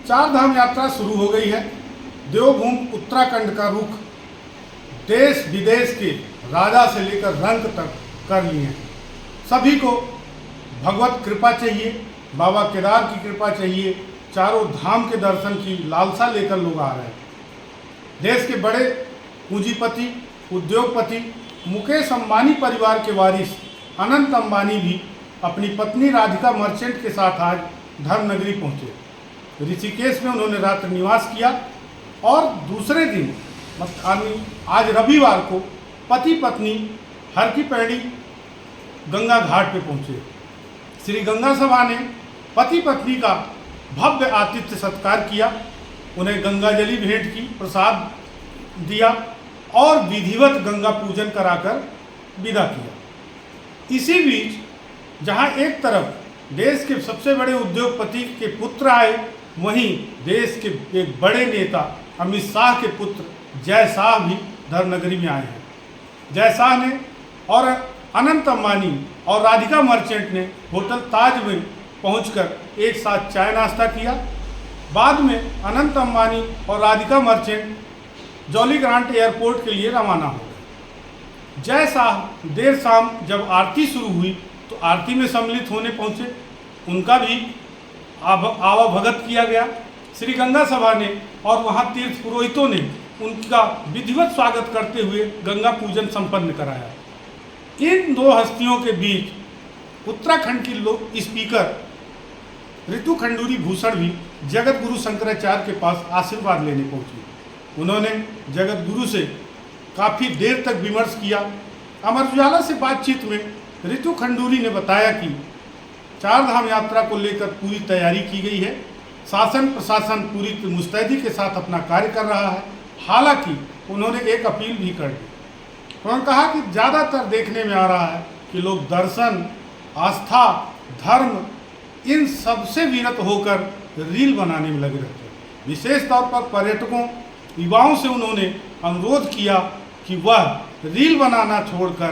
चार धाम यात्रा शुरू हो गई है। देवभूमि उत्तराखंड का रुख देश विदेश के राजा से लेकर रंक तक कर लिए हैं। सभी को भगवत कृपा चाहिए, बाबा केदार की कृपा चाहिए। चारों धाम के दर्शन की लालसा लेकर लोग आ रहे हैं। देश के बड़े पूंजीपति, उद्योगपति मुकेश अंबानी परिवार के वारिस अनंत अंबानी भी अपनी पत्नी राधिका मर्चेंट के साथ आज धर्मनगरी पहुंचे। ऋषिकेश में उन्होंने रात्रि निवास किया और दूसरे दिन आज रविवार को पति पत्नी हर की पैड़ी गंगा घाट पे पहुंचे। श्री गंगा सभा ने पति पत्नी का भव्य आतिथ्य सत्कार किया, उन्हें गंगा जली भेंट की, प्रसाद दिया और विधिवत गंगा पूजन कराकर विदा किया। इसी बीच जहां एक तरफ देश के सबसे बड़े उद्योगपति के पुत्र आए, वहीं देश के एक बड़े नेता अमित शाह के पुत्र जय शाह भी धर्मनगरी में आए हैं। जय शाह ने और अनंत अंबानी और राधिका मर्चेंट ने होटल ताज में पहुंचकर एक साथ चाय नाश्ता किया। बाद में अनंत अंबानी और Radhika Merchant jolly grant airport के लिए रवाना हो गए। जय शाह देर शाम जब आरती शुरू हुई तो आरती में सम्मिलित होने पहुंचे, उनका भी आवभगत किया गया। श्री गंगा सभा ने और वहां तीर्थ पुरोहितों ने उनका विधिवत स्वागत करते हुए गंगा पूजन संपन्न कराया। इन दो हस्तियों के बीच उत्तराखंड की स्पीकर ऋतु खंडूरी भूषण भी जगत गुरु शंकराचार्य के पास आशीर्वाद लेने पहुंची। उन्होंने जगत गुरु से काफ़ी देर तक विमर्श किया। अमर उजाला से बातचीत में ऋतु खंडूरी ने बताया कि चार धाम यात्रा को लेकर पूरी तैयारी की गई है। शासन प्रशासन पूरी मुस्तैदी के साथ अपना कार्य कर रहा है। हालांकि उन्होंने एक अपील भी कर दी। उन्होंने कहा कि ज़्यादातर देखने में आ रहा है कि लोग दर्शन, आस्था, धर्म इन सबसे विरत होकर रील बनाने में लगे रहते हैं। विशेष तौर पर पर्यटकों, युवाओं से उन्होंने अनुरोध किया कि वह रील बनाना छोड़कर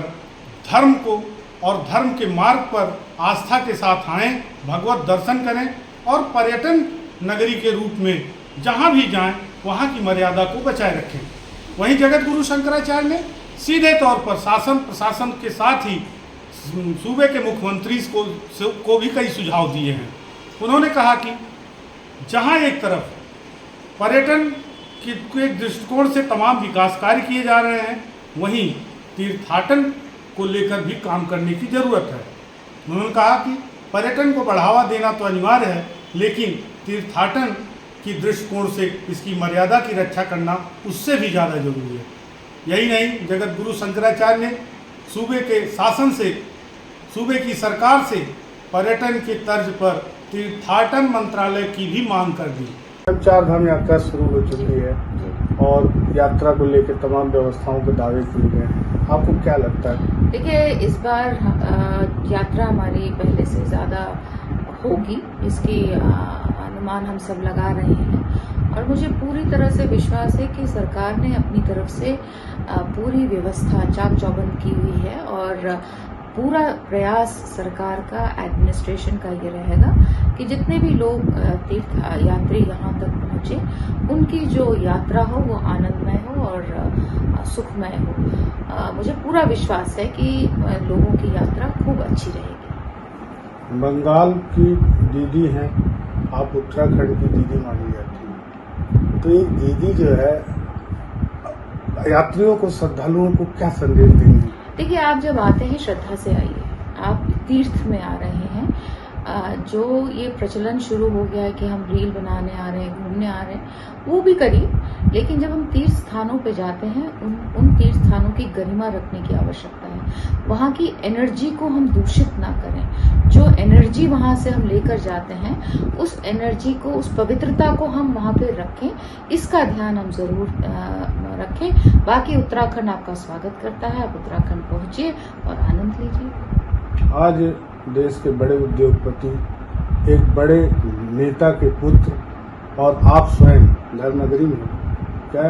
धर्म को और धर्म के मार्ग पर आस्था के साथ आएं, भगवत दर्शन करें और पर्यटन नगरी के रूप में जहां भी जाएं वहां की मर्यादा को बचाए रखें। वहीं जगत गुरु शंकराचार्य ने सीधे तौर पर शासन प्रशासन के साथ ही सूबे के मुख्यमंत्री को भी कई सुझाव दिए हैं। उन्होंने कहा कि जहां एक तरफ पर्यटन के दृष्टिकोण से तमाम विकास कार्य किए जा रहे हैं, वहीं तीर्थाटन को लेकर भी काम करने की ज़रूरत है। उन्होंने कहा कि पर्यटन को बढ़ावा देना तो अनिवार्य है, लेकिन तीर्थाटन की दृष्टिकोण से इसकी मर्यादा की रक्षा करना उससे भी ज़्यादा जरूरी है। यही नहीं, जगत गुरु शंकराचार्य ने सूबे के शासन से, सूबे की सरकार से पर्यटन के तर्ज पर तीर्थाटन मंत्रालय की भी मांग कर दी। चार धाम यात्रा शुरू हो चुकी है और यात्रा को लेकर तमाम व्यवस्थाओं के दावे किए गए हैं। आपको क्या लगता है? देखिए, इस बार यात्रा हमारी पहले से ज़्यादा होगी, इसकी अनुमान हम सब लगा रहे हैं और मुझे पूरी तरह से विश्वास है कि सरकार ने अपनी तरफ से पूरी व्यवस्था चाक चौबंद की हुई है और पूरा प्रयास सरकार का, एडमिनिस्ट्रेशन का ये रहेगा कि जितने भी लोग तीर्थ यात्री यहाँ तक पहुँचे, उनकी जो यात्रा हो वो आनंदमय हो और सुखमय हो। मुझे पूरा विश्वास है कि लोगों की यात्रा खूब अच्छी रहेगी। बंगाल की दीदी हैं, आप उत्तराखंड की दीदी मानी जाती हैं, तो एक दीदी जो है यात्रियों को, श्रद्धालुओं को क्या संदेश देंगी? देखिए, आप जब आते हैं श्रद्धा से आइए। आप तीर्थ में आ रहे हैं। जो ये प्रचलन शुरू हो गया है कि हम रील बनाने आ रहे हैं, घूमने आ रहे हैं, वो भी करिए, लेकिन जब हम तीर्थ स्थानों पे जाते हैं, उन तीर्थ स्थानों की गरिमा रखने की आवश्यकता है। वहाँ की एनर्जी को हम दूषित ना करें। जो एनर्जी वहाँ से हम लेकर जाते हैं, उस एनर्जी को, उस पवित्रता को हम वहाँ पे रखें, इसका ध्यान हम जरूर रखें। बाकी उत्तराखंड आपका स्वागत करता है। आप उत्तराखंड पहुंचिए और आनंद लीजिए। आज देश के बड़े उद्योगपति, एक बड़े नेता के पुत्र और आप स्वयं धर्मनगरी में, क्या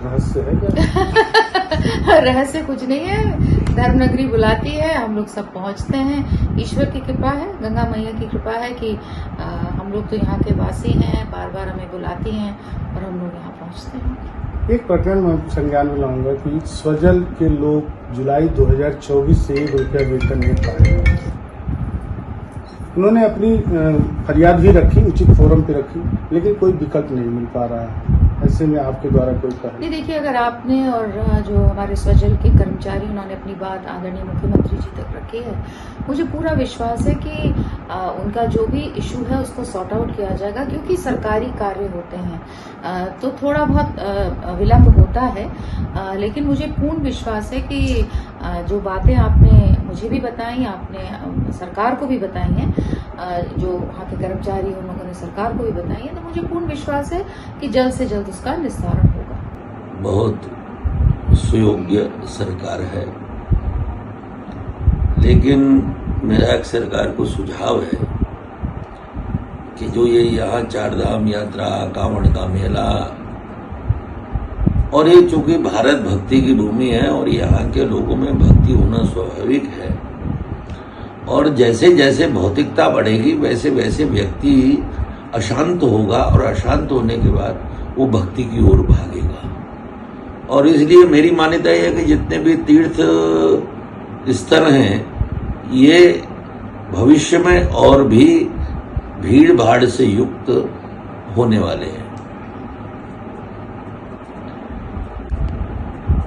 रहस्य है क्या? रहस्य कुछ नहीं है। धर्मनगरी बुलाती है, हम लोग सब पहुंचते हैं। ईश्वर की कृपा है, गंगा मैया की कृपा है कि हम लोग तो यहाँ के वासी हैं। बार बार हमें हमें बुलाती हैं और हम लोग यहाँ पहुँचते हैं। एक प्रकरण मैं संज्ञान में लाऊंगा कि स्वजल के लोग जुलाई 2024 से ₹1 वेतन नहीं पा रहे हैं। उन्होंने अपनी फरियाद भी रखी, उचित फोरम पे रखी, लेकिन कोई विकल्प नहीं मिल पा रहा है। ऐसे में आपके द्वारा कोई पहल? नहीं, देखिए, अगर आपने और जो हमारे स्वजल के कर्मचारी उन्होंने अपनी बात आदरणीय मुख्यमंत्री जी तक रखी है, मुझे पूरा विश्वास है कि उनका जो भी इशू है उसको सॉर्ट आउट किया जाएगा, क्योंकि सरकारी कार्य होते हैं तो थोड़ा बहुत विलम्ब होता है, लेकिन मुझे पूर्ण विश्वास है कि जो बातें आपने मुझे भी बताई, आपने सरकार को भी बताई हैं, जो वहाँ के कर्मचारी उन लोगों ने सरकार को भी बताई है, तो मुझे पूर्ण विश्वास है कि जल्द से जल्द उसका निस्तारण होगा। बहुत सुयोग्य सरकार है, लेकिन मेरा एक सरकार को सुझाव है कि जो ये यहाँ चारधाम यात्रा, कांवड़ का मेला, और ये चूंकि भारत भक्ति की भूमि है और यहाँ के लोगों में भक्ति होना स्वाभाविक है, और जैसे जैसे भौतिकता बढ़ेगी वैसे वैसे व्यक्ति अशांत होगा, और अशांत होने के बाद वो भक्ति की ओर भागेगा। और इसलिए मेरी मान्यता यह है कि जितने भी तीर्थ स्थल हैं ये भविष्य में और भी भीड़ भाड़ से युक्त होने वाले हैं।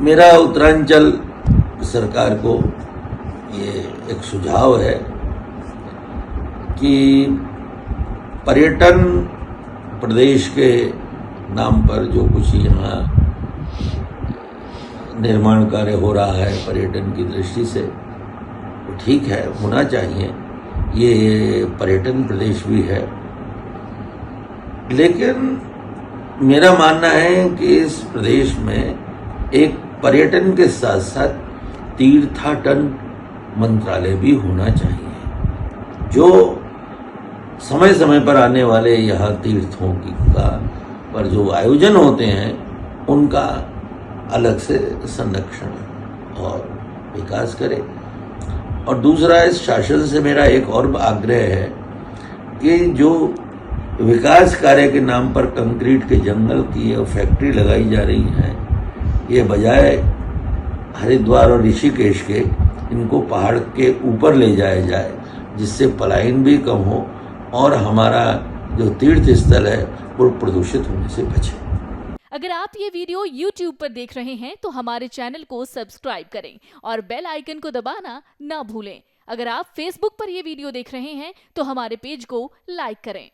मेरा उत्तरांचल सरकार को ये एक सुझाव है कि पर्यटन प्रदेश के नाम पर जो कुछ यहाँ निर्माण कार्य हो रहा है पर्यटन की दृष्टि से, तो ठीक है, होना चाहिए, ये पर्यटन प्रदेश भी है, लेकिन मेरा मानना है कि इस प्रदेश में एक पर्यटन के साथ साथ तीर्थाटन मंत्रालय भी होना चाहिए, जो समय समय पर आने वाले यहाँ तीर्थों की का पर जो आयोजन होते हैं उनका अलग से संरक्षण और विकास करे। और दूसरा, इस शासन से मेरा एक और आग्रह है कि जो विकास कार्य के नाम पर कंक्रीट के जंगल की फैक्ट्री लगाई जा रही है, ये बजाय हरिद्वार और ऋषिकेश के इनको पहाड़ के ऊपर ले जाया जाए, जिससे पलायन भी कम हो और हमारा जो तीर्थ स्थल है वो प्रदूषित होने से बचे। अगर आप ये वीडियो YouTube पर देख रहे हैं तो हमारे चैनल को सब्सक्राइब करें और बेल आइकन को दबाना ना भूलें। अगर आप Facebook पर ये वीडियो देख रहे हैं तो हमारे पेज को लाइक करें।